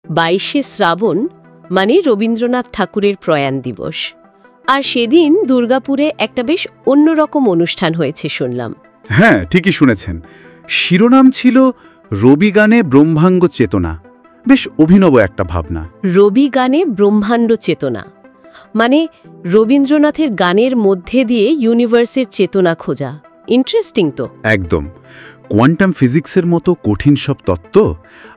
22শে শ্রাবণ মানে রবীন্দ্রনাথ ঠাকুরের প্রয়াণ দিবস। আর সেদিন দুর্গাপুরে একটা বেশ অন্যরকম অনুষ্ঠান হয়েছে শুনলাম। হ্যাঁ, ঠিকই শুনেছেন। শিরোনাম ছিল রবি গানে ব্রহ্মাণ্ড চেতনা। বেশ অভিনব একটা ভাবনা। রবি গানে ব্রহ্মাণ্ড চেতনা মানে রবীন্দ্রনাথের গানের মধ্যে দিয়ে ইউনিভার্সের চেতনা খোঁজা। ইন্টারেস্টিং তো। একদম। কোয়ান্টাম ফিজিক্সের মতো কঠিন সব তত্ত্ব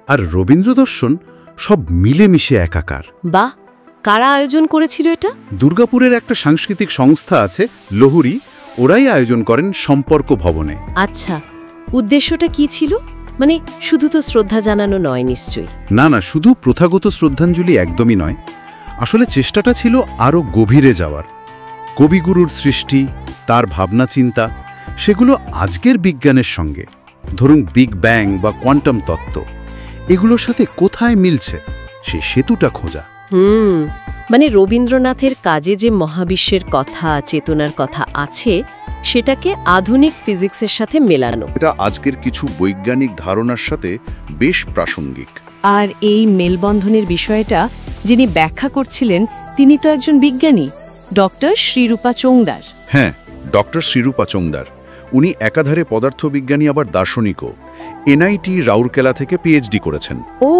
আর রবীন্দ্র দর্শন সব মিলেমিশে একাকার। বাহ, কারা আয়োজন করেছিল এটা? দুর্গাপুরের একটা সাংস্কৃতিক সংস্থা আছে, লহুরি। ওরাই আয়োজন করেন সম্পর্ক ভবনে। আচ্ছা, উদ্দেশ্যটা কি ছিল? মানে শুধু তো শ্রদ্ধা জানানো নয় নিশ্চয়ই। না না, শুধু প্রথাগত শ্রদ্ধাঞ্জলি একদমই নয়। আসলে চেষ্টাটা ছিল আরও গভীরে যাওয়ার। কবিগুরুর সৃষ্টি, তার ভাবনা চিন্তা, সেগুলো আজকের বিজ্ঞানের সঙ্গে, ধরুন বিগ ব্যাং বা কোয়ান্টাম তত্ত্ব, এগুলোর সাথে কোথায় মিলছে সে সেতুটা খোঁজা। মানে রবীন্দ্রনাথের কাজে যে মহাবিশ্বের কথা, চেতনার কথা আছে, সেটাকে আধুনিক ফিজিক্সের সাথে মেলানো। এটা আজকের কিছু বৈজ্ঞানিক ধারণার সাথে বেশ প্রাসঙ্গিক। আর এই মেলবন্ধনের বিষয়টা যিনি ব্যাখ্যা করছিলেন তিনি তো একজন বিজ্ঞানী, ডক্টর শ্রীরূপা চোংদার। হ্যাঁ, ডক্টর শ্রীরূপা চোংদার। উনি একাধারে পদার্থবিজ্ঞানী আবার দার্শনিকও। এনআইটি রাউরকেলা থেকে পিএইচডি করেছেন। ও,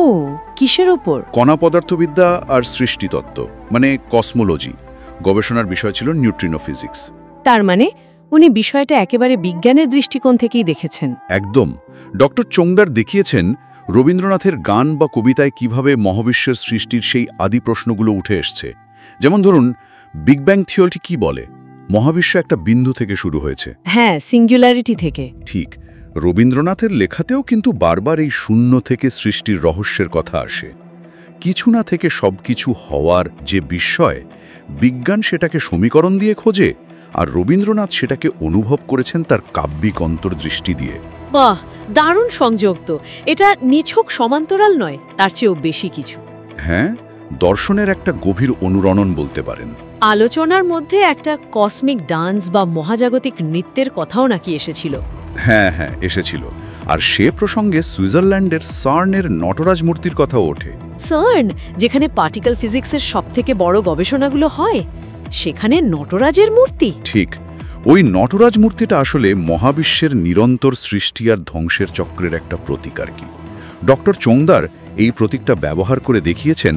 কিসের ওপর? কণা পদার্থবিদ্যা আর সৃষ্টিতত্ত্ব, মানে কসমোলজি। গবেষণার বিষয় ছিল নিউট্রিনো ফিজিক্স। তার মানে উনি বিষয়টা একেবারে বিজ্ঞানের দৃষ্টিকোণ থেকেই দেখেছেন। একদম। ডক্টর চোংদার দেখিয়েছেন রবীন্দ্রনাথের গান বা কবিতায় কিভাবে মহাবিশ্বের সৃষ্টির সেই আদি প্রশ্নগুলো উঠে এসছে। যেমন ধরুন, বিগ ব্যাং থিওরি কি বলে? মহাবিশ্ব একটা বিন্দু থেকে শুরু হয়েছে। হ্যাঁ, সিঙ্গুলারিটি থেকে। ঠিক। রবীন্দ্রনাথের লেখাতেও কিন্তু বারবার এই শূন্য থেকে সৃষ্টির রহস্যের কথা আসে। কিছু না থেকে সবকিছু হওয়ার যে বিস্ময়, বিজ্ঞান সেটাকে সমীকরণ দিয়ে খোঁজে, আর রবীন্দ্রনাথ সেটাকে অনুভব করেছেন তার কাব্যিক অন্তর্দৃষ্টি দিয়ে। বাহ, দারুণ সংযোগ তো। এটা নিছক সমান্তরাল নয়, তার চেয়েও বেশি কিছু। হ্যাঁ, দর্শনের একটা গভীর অনুরণন বলতে পারেন। আলোচনার মধ্যে একটা কসমিক ডান্স বা মহাজাগতিক নৃত্যের কথাও নাকি এসেছিল। হ্যাঁ হ্যাঁ, এসেছিল। আর সে প্রসঙ্গে সুইজারল্যান্ডের সার্নের নটরাজ মূর্তির কথাও ওঠে। সার্ন, যেখানে পার্টিকেল ফিজিক্সের সবথেকে বড় গবেষণাগুলো হয়, সেখানে নটরাজের মূর্তি। ঠিক। ওই নটরাজ মূর্তিটা আসলে মহাবিশ্বের নিরন্তর সৃষ্টি আর ধ্বংসের চক্রের একটা প্রতীক আর কি। ডক্টর চোংদার এই প্রতীকটা ব্যবহার করে দেখিয়েছেন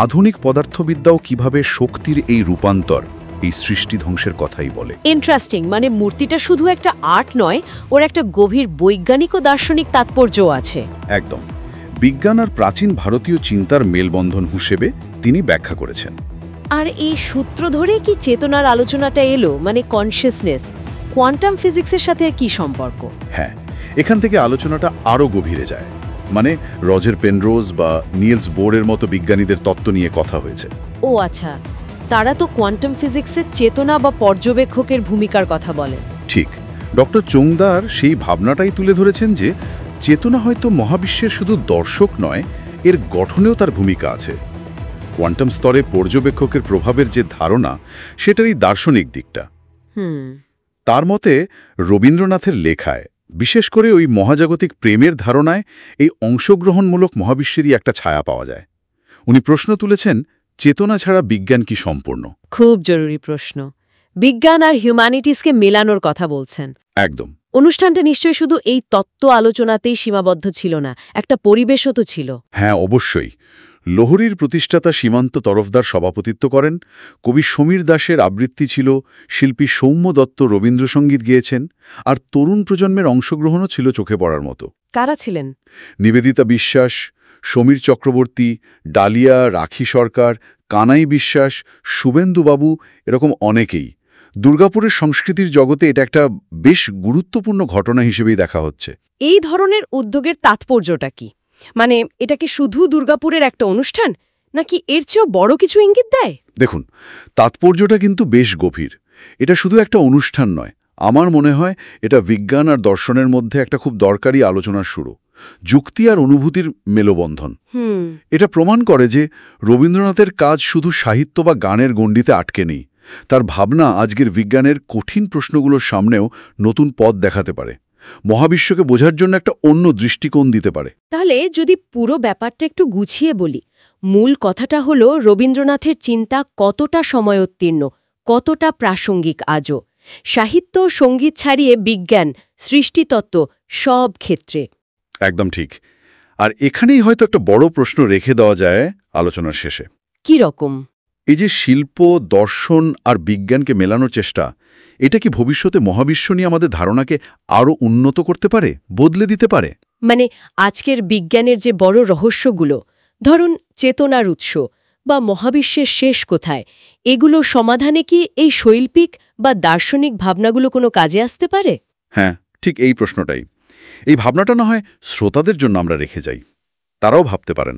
আধুনিক পদার্থবিদ্যাও কিভাবে শক্তির এই রূপান্তর, এই সৃষ্টি ধ্বংসের কথাই বলে। ইন্টারেস্টিং। মানে মূর্তিটা শুধু একটা আর্ট নয়, ওর একটা গভীর বৈজ্ঞানিক ও দার্শনিক তাৎপর্যও আছে। একদম। বিজ্ঞান আর প্রাচীন ভারতীয় চিন্তার মেলবন্ধন হিসেবে তিনি ব্যাখ্যা করেছেন। আর এই সূত্র ধরে কি চেতনার আলোচনাটা এলো, মানে কনসিয়াসনেস, কোয়ান্টাম ফিজিক্সের সাথে কি সম্পর্ক? হ্যাঁ, এখান থেকে আলোচনাটা আরও গভীরে যায়। মানে রজার পেনরোজ বা নিলস বোরের মতো বিজ্ঞানীদের তত্ত্ব নিয়ে কথা হয়েছে। ও আচ্ছা, তারা তো কোয়ান্টাম ফিজিক্সের চেতনা বা পর্যবেক্ষকের ভূমিকার কথা বলেন। ঠিক। ডক্টর চোংদার সেই ভাবনাটাই তুলে ধরেছেন যে চেতনা হয়তো মহাবিশ্বের শুধু দর্শক নয়, এর গঠনেও তার ভূমিকা আছে। কোয়ান্টাম স্তরে পর্যবেক্ষকের প্রভাবের যে ধারণা, সেটারই দার্শনিক দিকটা। তার মতে রবীন্দ্রনাথের লেখায়, বিশেষ করে ওই মহাজাগতিক প্রেমের ধারণায়, এই অংশগ্রহণমূলক মহাবিশ্বেরই একটা ছায়া পাওয়া যায়। উনি প্রশ্ন তুলেছেন, চেতনা ছাড়া বিজ্ঞান কি সম্পূর্ণ? খুব জরুরি প্রশ্ন। বিজ্ঞান আর হিউম্যানিটিসকে মেলানোর কথা বলছেন। একদম। অনুষ্ঠানটা নিশ্চয়ই শুধু এই তত্ত্ব আলোচনাতেই সীমাবদ্ধ ছিল না, একটা পরিবেশও তো ছিল। হ্যাঁ, অবশ্যই। লহরীর প্রতিষ্ঠাতা সীমান্ত তরফদার সভাপতিত্ব করেন, কবি সমীর দাসের আবৃত্তি ছিল, শিল্পী সৌম্য দত্ত রবীন্দ্রসঙ্গীত গেয়েছেন, আর তরুণ প্রজন্মের অংশগ্রহণও ছিল চোখে পড়ার মতো। কারা ছিলেন? নিবেদিতা বিশ্বাস, সমীর চক্রবর্তী, ডালিয়া, রাখি সরকার, কানাই বিশ্বাস, শুভেন্দুবাবু, এরকম অনেকেই। দুর্গাপুরের সংস্কৃতির জগতে এটা একটা বেশ গুরুত্বপূর্ণ ঘটনা হিসেবেই দেখা হচ্ছে। এই ধরনের উদ্যোগের তাৎপর্যটা কি? মানে এটা কি শুধু দুর্গাপুরের একটা অনুষ্ঠান, নাকি এর চেয়েও বড় কিছু ইঙ্গিত দেয়? দেখুন, তাৎপর্যটা কিন্তু বেশ গভীর। এটা শুধু একটা অনুষ্ঠান নয়, আমার মনে হয় এটা বিজ্ঞান আর দর্শনের মধ্যে একটা খুব দরকারি আলোচনার শুরু, যুক্তি আর অনুভূতির মেলবন্ধন। এটা প্রমাণ করে যে রবীন্দ্রনাথের কাজ শুধু সাহিত্য বা গানের গণ্ডিতে আটকে নেই। তার ভাবনা আজকের বিজ্ঞানের কঠিন প্রশ্নগুলোর সামনেও নতুন পথ দেখাতে পারে, মহাবিশ্বকে বোঝার জন্য একটা অন্য দৃষ্টিকোণ দিতে পারে। তাহলে যদি পুরো ব্যাপারটা একটু গুছিয়ে বলি, মূল কথাটা হলো রবীন্দ্রনাথের চিন্তা কতটা সময়োত্তীর্ণ, কতটা প্রাসঙ্গিক আজও, সাহিত্য, সঙ্গীত ছাড়িয়ে বিজ্ঞান, সৃষ্টিতত্ত্ব সব ক্ষেত্রে। একদম ঠিক। আর এখানেই হয়তো একটা বড় প্রশ্ন রেখে দেওয়া যায় আলোচনার শেষে। কি রকম? এই যে শিল্প, দর্শন আর বিজ্ঞানকে মেলানোর চেষ্টা, এটা কি ভবিষ্যতে মহাবিশ্ব নিয়ে আমাদের ধারণাকে আরও উন্নত করতে পারে, বদলে দিতে পারে? মানে আজকের বিজ্ঞানের যে বড় রহস্যগুলো, ধরুন চেতনার উৎস বা মহাবিশ্বের শেষ কোথায়, এগুলো সমাধানে কি এই শৈল্পিক বা দার্শনিক ভাবনাগুলো কোনো কাজে আসতে পারে? হ্যাঁ, ঠিক এই প্রশ্নটাই। এই ভাবনাটা না হয় শ্রোতাদের জন্য আমরা রেখে যাই, তারাও ভাবতে পারেন।